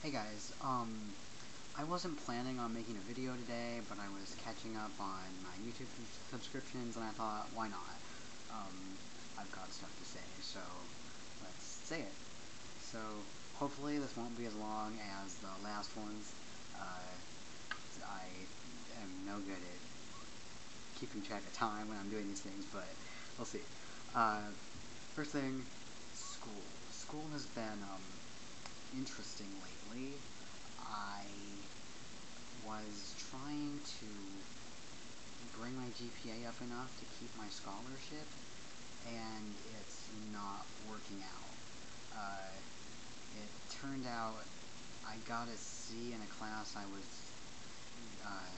Hey guys, I wasn't planning on making a video today, but I was catching up on my YouTube subscriptions, and I thought, why not? I've got stuff to say, so let's say it. So, hopefully this won't be as long as the last ones. I am no good at keeping track of time when I'm doing these things, but we'll see. First thing, school. School has been, interesting lately. I was trying to bring my GPA up enough to keep my scholarship, and it's not working out. It turned out I got a C in a class I was uh,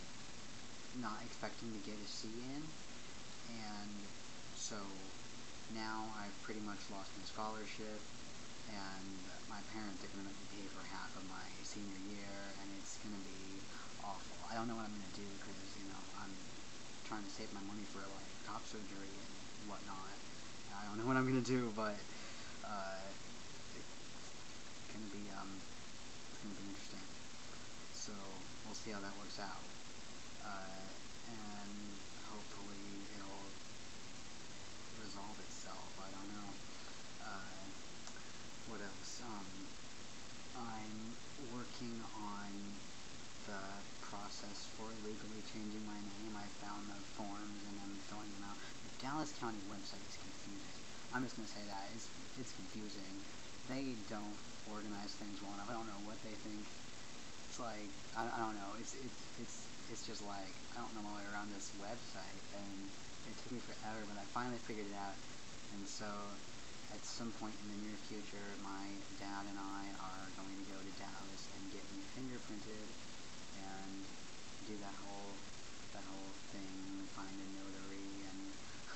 not expecting to get a C in, and so now I've pretty much lost my scholarship, and my parents are going to make me pay for half of my senior year, and it's going to be awful. I don't know what I'm going to do because, I'm trying to save my money for, like, top surgery and whatnot. I don't know what I'm going to do, but it's going to be, interesting. So, we'll see how that works out. And hopefully it'll resolve itself. I don't know. What else? I'm working on the process for legally changing my name. I found the forms and I'm filling them out. The Dallas County website is confusing. I'm just going to say that. It's confusing. They don't organize things well enough. I don't know what they think. It's like, I don't know. It's just like, I don't know my way around this website, and it took me forever, but I finally figured it out. And so at some point in the near future, my dad and I are going to go to Dallas and get me fingerprinted and do that whole thing, find a notary, and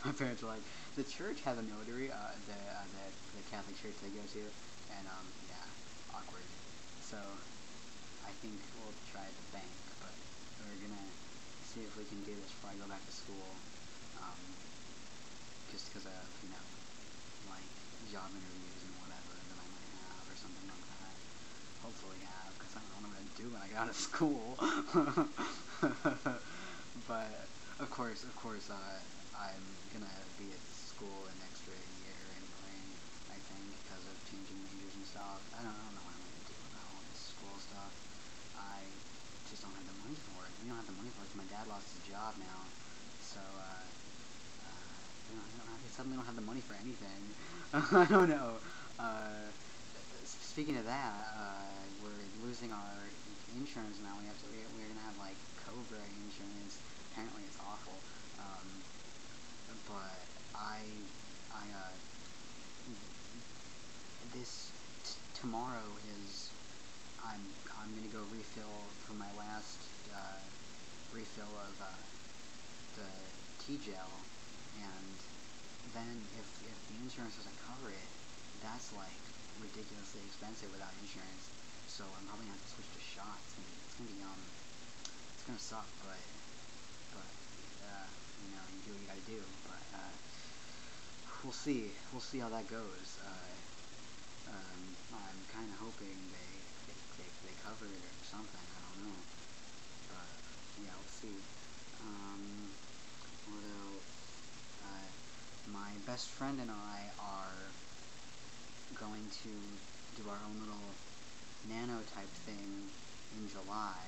my parents were like, the church has a notary, the Catholic church they go to, and yeah, awkward. So I think we'll try the bank, but we're gonna see if we can do this before I go back to school, just because of, like, job interviews and whatever that I might have, or something like that. Hopefully have, because I don't know what to do when I get out of school. But, of course, I'm gonna be at school an extra year anyway, I think, because of changing majors and stuff. I don't know what I'm gonna do about all this school stuff. I just don't have the money for it. We don't have the money for it because my dad lost his job now, so, I suddenly don't have the money for anything. I don't know. Speaking of that, we're losing our insurance now. We're gonna have, like, Cobra insurance. Apparently it's awful. But this tomorrow is, I'm gonna go refill for my last refill of the T-gel, and then if the insurance doesn't cover it, that's like ridiculously expensive without insurance. So I'm probably gonna have to switch to shots. It's gonna suck, but you do what you gotta do. But we'll see. We'll see how that goes. I'm kind of hoping they cover it or something. I don't know. But yeah, we'll see. What else? My best friend and I are going to do our own little nano-type thing in July.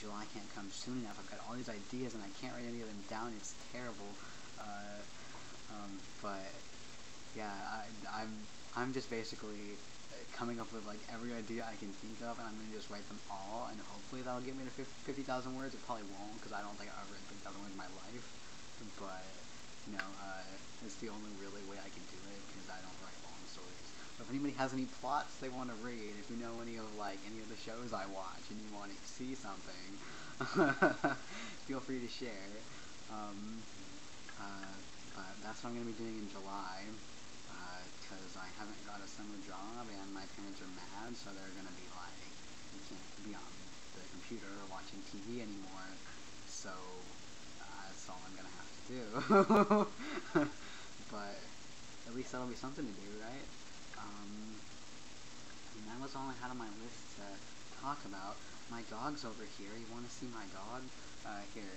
July can't come soon enough. I've got all these ideas and I can't write any of them down. It's terrible. But yeah, I'm just basically coming up with, like, every idea I can think of, and I'm going to just write them all, and hopefully that'll get me to 50,000 words. It probably won't, because I don't think I've ever written 50,000 words in my life. But it's the only really way I can do it, because I don't write long stories. But if anybody has any plots they want to read, if you know any of the shows I watch, and you want to see something, feel free to share. But that's what I'm going to be doing in July, because I haven't got a summer job, and my parents are mad, so they're going to be like, you can't be on the computer or watching TV anymore, so that's all I'm going to have to do. But at least that'll be something to do, right? And that was all I had on my list to talk about. My dog's over here. You want to see my dog? Here.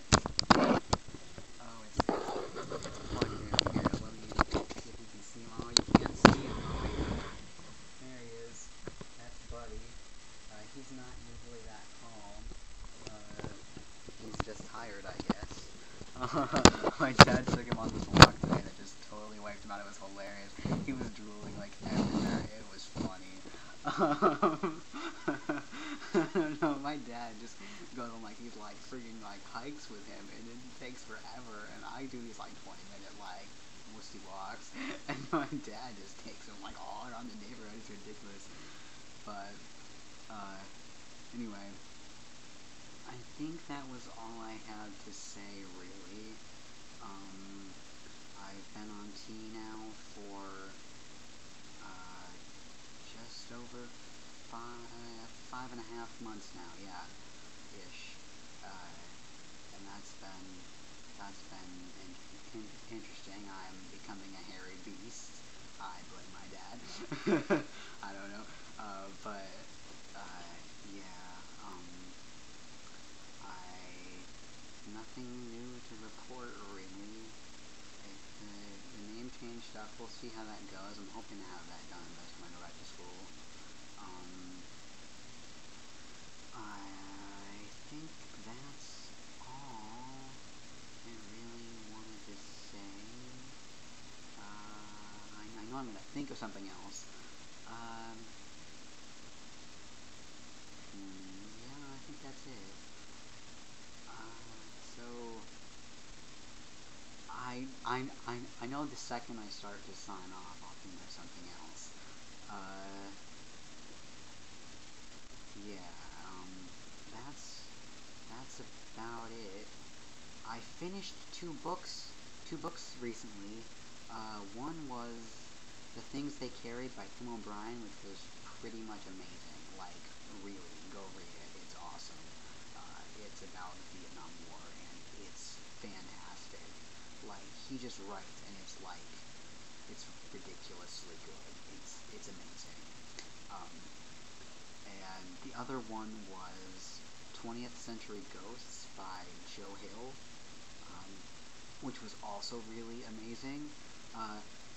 Oh, it's plugged in. Here, let me see if you can see him. Oh, you can't see him. Oh, yeah. There he is. That's Buddy. He's not usually that calm. He's just tired, I guess. My dad took him on this walk today that just totally wiped him out. It was hilarious. He was drooling like everywhere. It was funny. No, my dad just goes on like these like freaking like hikes with him, and it takes forever. And I do these like 20-minute like wussy walks, and my dad just takes him like all around the neighborhood. It's ridiculous. But anyway, I think that was all I had to say really. I've been on T now for just over 5.5 months now, yeah, ish, and that's been interesting. I'm becoming a hairy beast. I blame my dad. I don't know, but yeah, nothing new to report really. If the name change stuff, we'll see how that goes. I'm hoping to have that done by the time I go back to school. I think that's all I really wanted to say. I know I'm going to think of something else. Yeah, I think that's it. So, I know the second I start to sign off, I'll think of something else. Yeah, that's about it. I finished two books recently. One was The Things They Carried by Tim O'Brien, which was pretty much amazing. Like, really, go read it. It's awesome. It's about the Vietnam War, and it's fantastic. Like, he just writes, and it's like, it's ridiculously good. It's amazing. And the other one was 20th Century Ghosts by Joe Hill, which was also really amazing.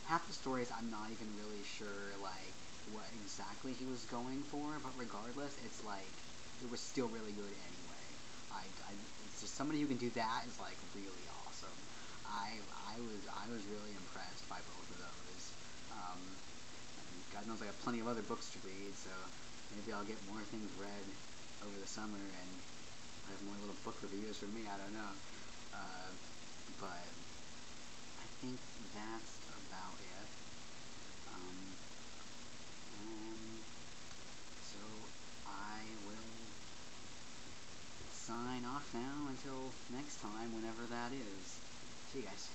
Half the stories I'm not even really sure like what exactly he was going for, but regardless, it's like it was still really good anyway. It's just somebody who can do that is like really awesome. I was really impressed by both of those. And God knows I have plenty of other books to read, so maybe I'll get more things read over the summer and have more little book reviews from me. I don't know. But I think that's about it. And so I will sign off now until next time, whenever that is. See you guys.